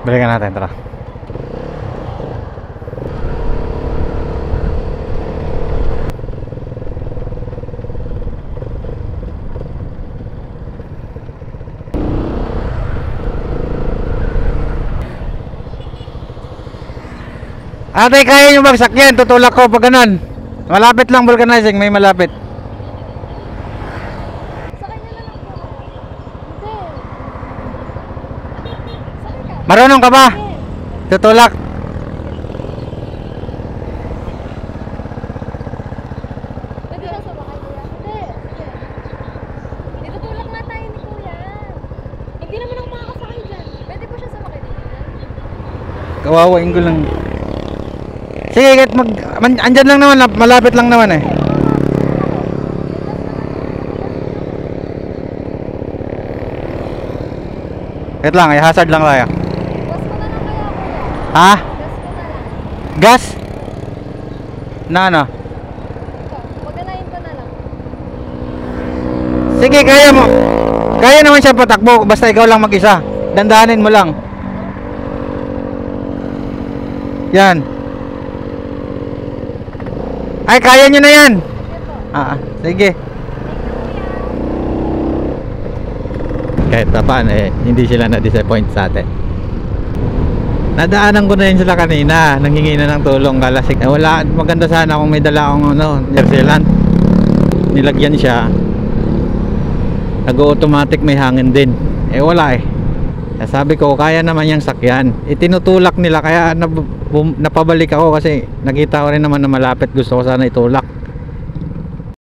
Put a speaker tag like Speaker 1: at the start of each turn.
Speaker 1: Balikan natin, tara. Ate, kaya nyo bagsak yan, tutulak ko pag ganun. Malapit lang vulcanizing, may malapit.
Speaker 2: Sa kanya na lang po. Hindi. Sakay ka.
Speaker 1: Marunong ka ba?
Speaker 2: Hindi.
Speaker 1: Tutulak.
Speaker 2: Pwede lang sumakay kuya. Hindi. Itutulak na tayo ni kuya. Hindi naman ako makakasakay dyan. Pwede po siya sumakay dito.
Speaker 1: Kawawain ko lang. Sige, kahit andyan lang naman, malapit lang naman eh. Wait lang, hazard lang tayo.
Speaker 2: Gas ko na lang kaya kuya.
Speaker 1: Ha?
Speaker 2: Gas ko na lang.
Speaker 1: Gas? Na ano?
Speaker 2: Ito. Paganayin ko na lang.
Speaker 1: Sige, kaya mo. Kaya naman siya patakbo, basta ikaw lang mag-isa. Dandahanin mo lang. Yan. Ay, kaya nyo na yan. Sige. Kahit paano hindi sila na-disappoint sa atin. Nadaanan ko na yun sila kanina, nanghingi na ng tulong kalasik. Wala, maganda sana kung may dala akong jersey land. Nilagyan siya. Nag-automatic may hangin din. Wala eh. Sabi ko, kaya naman yung sakyan. Itinutulak nila, kaya napabalik ako kasi nakita ko rin naman na malapit. Gusto ko sana itulak.